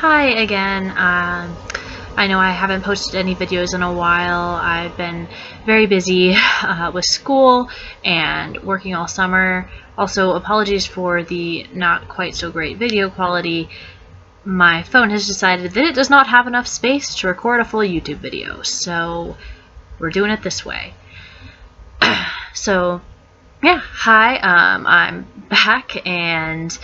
Hi again. I know I haven't posted any videos in a while. I've been very busy with school and working all summer. Also, apologies for the not quite so great video quality. My phone has decided that it does not have enough space to record a full YouTube video, so we're doing it this way. So, yeah, hi, I'm back, and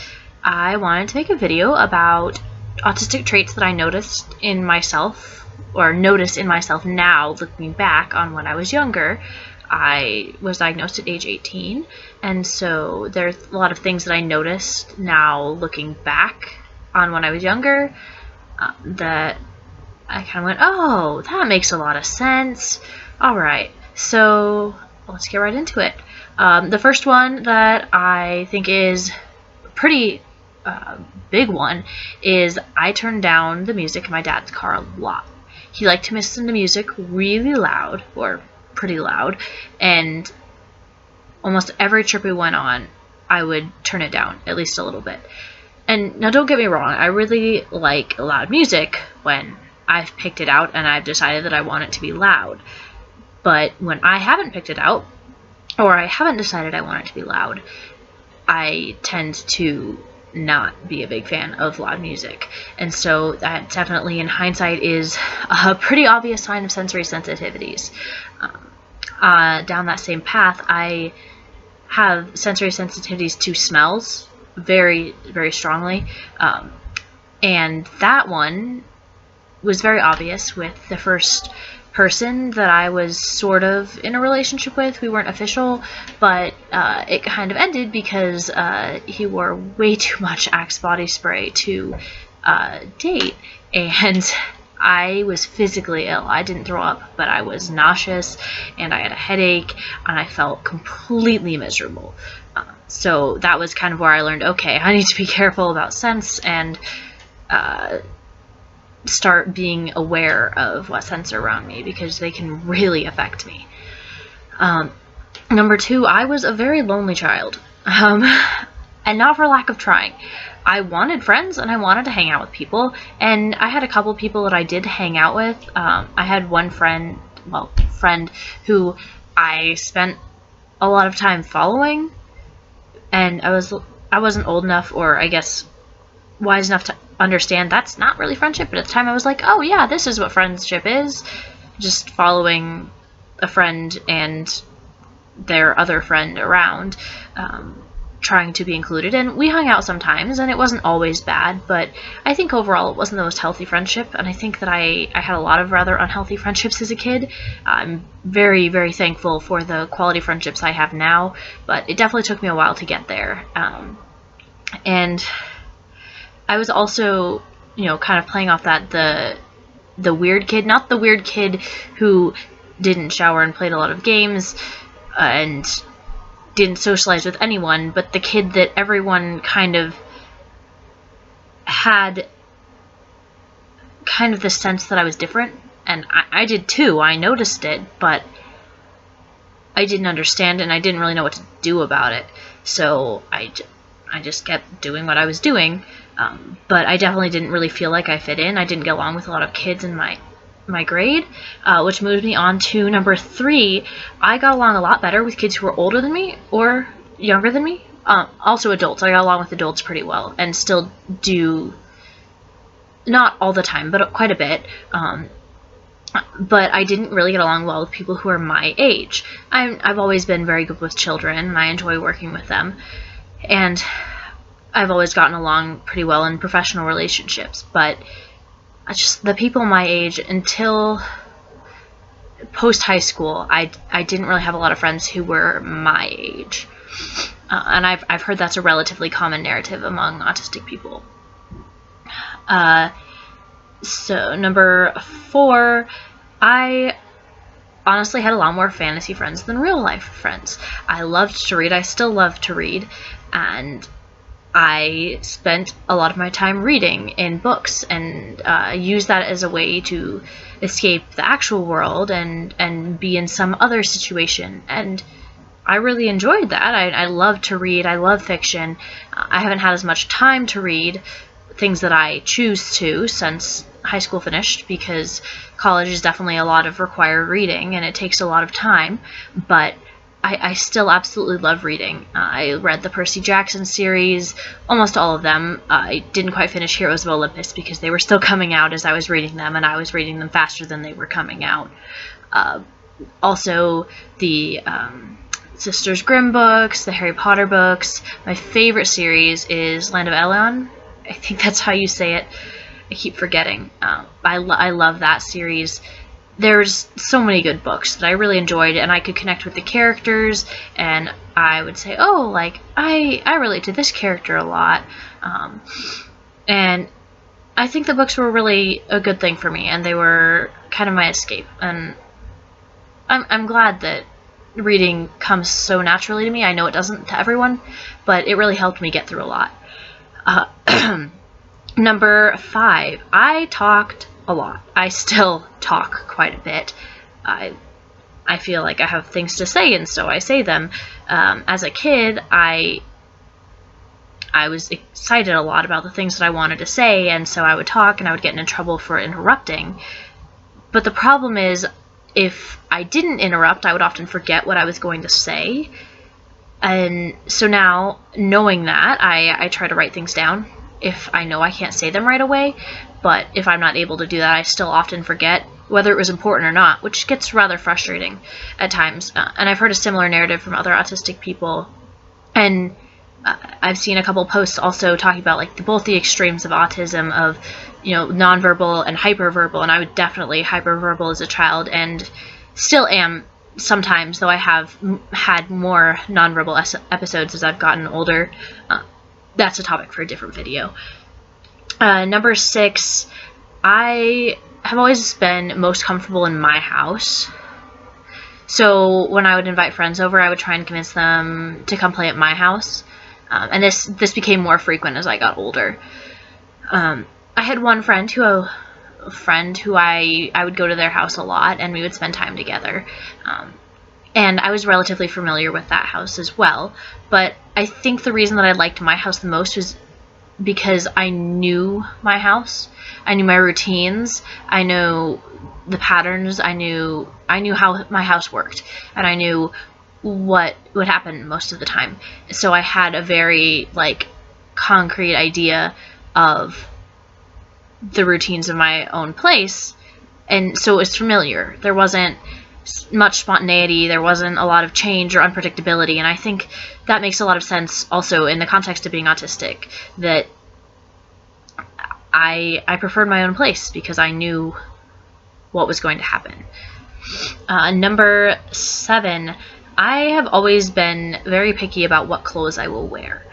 I wanted to make a video about autistic traits that I noticed in myself, or notice in myself now, looking back on when I was younger. I was diagnosed at age 18, and so there's a lot of things that I noticed now looking back on when I was younger that I kind of went, oh, that makes a lot of sense. Alright, so let's get right into it. The first one that I think is pretty big one is I turned down the music in my dad's car a lot. He liked to listen to music really loud, or pretty loud, and almost every trip we went on, I would turn it down at least a little bit. And now don't get me wrong, I really like loud music when I've picked it out and I've decided that I want it to be loud. But when I haven't picked it out, or I haven't decided I want it to be loud, I tend to not be a big fan of loud music. And so that definitely, in hindsight, is a pretty obvious sign of sensory sensitivities. Down that same path, I have sensory sensitivities to smells very, very strongly. And that one was very obvious with the first person that I was sort of in a relationship with. We weren't official, but it kind of ended because he wore way too much Axe body spray to date, and I was physically ill. I didn't throw up, but I was nauseous, and I had a headache, and I felt completely miserable. So that was kind of where I learned, okay, I need to be careful about scents and start being aware of what scents are around me, because they can really affect me. Number two, I was a very lonely child, and not for lack of trying. I wanted friends and I wanted to hang out with people, and I had a couple people that I did hang out with. I had one friend who I spent a lot of time following, and I wasn't old enough, or I guess wise enough to understand that's not really friendship, but at the time I was like, oh yeah, this is what friendship is, just following a friend and their other friend around, trying to be included. And we hung out sometimes, and it wasn't always bad, but I think overall it wasn't the most healthy friendship, and I think that I had a lot of rather unhealthy friendships as a kid. I'm very, very thankful for the quality friendships I have now, but it definitely took me a while to get there. And I was also, kind of playing off that the weird kid, not the weird kid who didn't shower and played a lot of games and didn't socialize with anyone, but the kid that everyone kind of had kind of the sense that I was different, and I did too. I noticed it, but I didn't understand it, and I didn't really know what to do about it. So I just kept doing what I was doing, but I definitely didn't really feel like I fit in. I didn't get along with a lot of kids in my grade, which moved me on to number three. I got along a lot better with kids who were older than me or younger than me. Also adults. I got along with adults pretty well, and still do, not all the time, but quite a bit. But I didn't really get along well with people who are my age. I've always been very good with children, and I enjoy working with them. And I've always gotten along pretty well in professional relationships, but the people my age, until post-high school, I didn't really have a lot of friends who were my age. And I've heard that's a relatively common narrative among autistic people. So number four, I honestly had a lot more fantasy friends than real life friends. I loved to read. I still love to read, and I spent a lot of my time reading in books, and used that as a way to escape the actual world and be in some other situation. And I really enjoyed that. I love to read. I love fiction. I haven't had as much time to read things that I choose to since high school finished, because college is definitely a lot of required reading and it takes a lot of time, but I still absolutely love reading. I read the Percy Jackson series, almost all of them. I didn't quite finish Heroes of Olympus because they were still coming out as I was reading them, and I was reading them faster than they were coming out. Also, the Sisters Grimm books, the Harry Potter books. My favorite series is Land of Elyon. I think that's how you say it. I keep forgetting. I love that series. There's so many good books that I really enjoyed, and I could connect with the characters, and I would say, oh, like, I relate to this character a lot. And I think the books were really a good thing for me, and they were kind of my escape. And I'm glad that reading comes so naturally to me. I know it doesn't to everyone, but it really helped me get through a lot. Number 5, I talked a lot. I still talk quite a bit. I feel like I have things to say, and so I say them. As a kid, I was excited a lot about the things that I wanted to say, and so I would talk, and I would get into trouble for interrupting. But the problem is, if I didn't interrupt, I would often forget what I was going to say. And so now, knowing that, I try to write things down if I know I can't say them right away. But if I'm not able to do that, I still often forget whether it was important or not, which gets rather frustrating at times. And I've heard a similar narrative from other autistic people. And I've seen a couple posts also talking about like both the extremes of autism, of, you know, nonverbal and hyperverbal. And I was definitely hyperverbal as a child, and still am sometimes, though I have had more nonverbal episodes as I've gotten older. That's a topic for a different video. Number 6, I have always been most comfortable in my house. So when I would invite friends over, I would try and convince them to come play at my house. And this became more frequent as I got older. I had one friend who I would go to their house a lot, and we would spend time together. And I was relatively familiar with that house as well. But I think the reason that I liked my house the most was because I knew my house. I knew my routines. I knew the patterns. I knew how my house worked, and I knew what would happen most of the time. So I had a very concrete idea of the routines of my own place, and so it was familiar. There wasn't much spontaneity, there wasn't a lot of change or unpredictability, and I think that makes a lot of sense also in the context of being autistic, that I preferred my own place because I knew what was going to happen. Number 7, I have always been very picky about what clothes I will wear.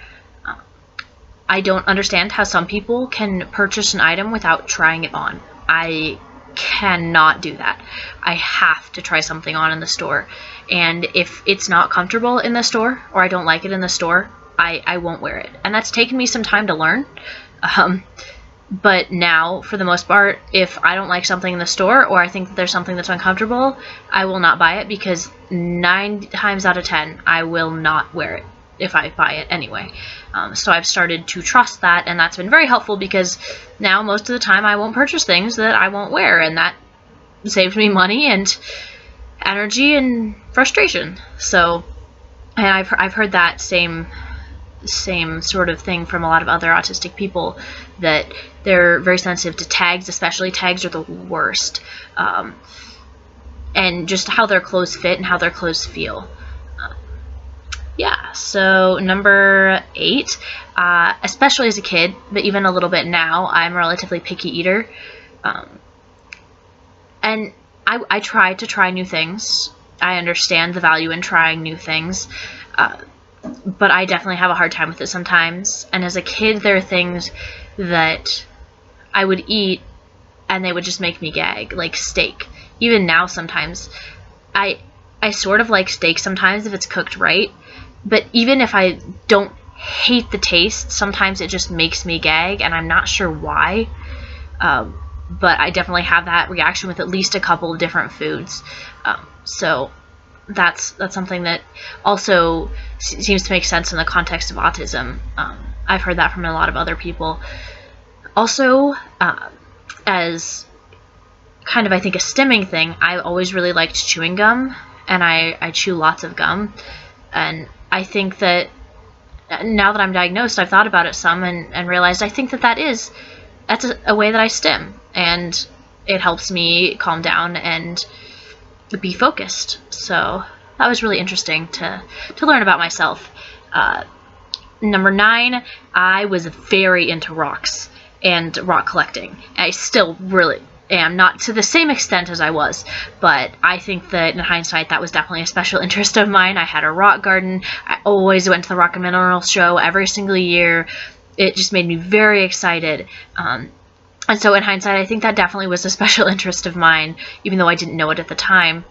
I don't understand how some people can purchase an item without trying it on. I cannot do that. I have to try something on in the store, and if it's not comfortable in the store, or I don't like it in the store, I won't wear it. And that's taken me some time to learn. But now, for the most part, if I don't like something in the store, or I think that there's something that's uncomfortable, I will not buy it, because 9 times out of 10, I will not wear it if I buy it anyway. So I've started to trust that, and that's been very helpful, because now most of the time I won't purchase things that I won't wear, and that saves me money and energy and frustration. So, and I've heard that same sort of thing from a lot of other autistic people, that they're very sensitive to tags. Especially tags are the worst, and just how their clothes fit and how their clothes feel. Yeah, so number 8, especially as a kid, but even a little bit now, I'm a relatively picky eater, and I try to try new things. I understand the value in trying new things, but I definitely have a hard time with it sometimes. And as a kid, there are things that I would eat and they would just make me gag, like steak. Even now, sometimes I sort of like steak sometimes if it's cooked right, but even if I don't hate the taste, sometimes it just makes me gag, and I'm not sure why. But I definitely have that reaction with at least a couple of different foods. So that's something that also seems to make sense in the context of autism. I've heard that from a lot of other people. Also, as kind of, I think, a stimming thing, I always really liked chewing gum, and I chew lots of gum. And I think that now that I'm diagnosed, I've thought about it some and realized I think that's a way that I stim, and it helps me calm down and be focused. So that was really interesting to learn about myself. Number 9, I was very into rocks and rock collecting. I still really am, not to the same extent as I was, but I think that in hindsight that was definitely a special interest of mine. I had a rock garden. I always went to the Rock and Mineral Show every single year. It just made me very excited. And so in hindsight, I think that definitely was a special interest of mine, even though I didn't know it at the time.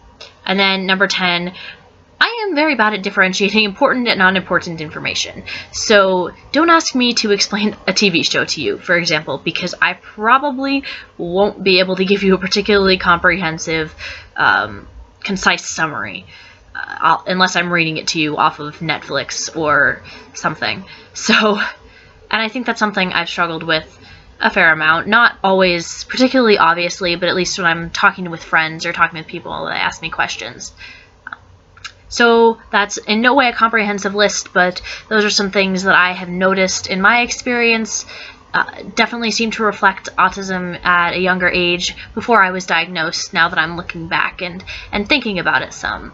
And then number 10, I am very bad at differentiating important and unimportant information. So don't ask me to explain a TV show to you, for example, because I probably won't be able to give you a particularly comprehensive, concise summary, unless I'm reading it to you off of Netflix or something. So, and I think that's something I've struggled with a fair amount. Not always particularly obviously, but at least when I'm talking with friends or talking with people that ask me questions. So that's in no way a comprehensive list, but those are some things that I have noticed in my experience. Definitely seem to reflect autism at a younger age before I was diagnosed, now that I'm looking back and thinking about it some.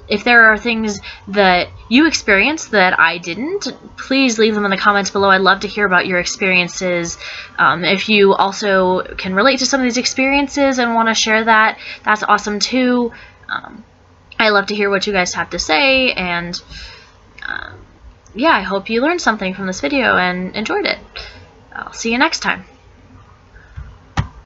If there are things that you experienced that I didn't, please leave them in the comments below. I'd love to hear about your experiences. If you also can relate to some of these experiences and want to share that, that's awesome too. I love to hear what you guys have to say, and yeah, I hope you learned something from this video and enjoyed it. I'll see you next time.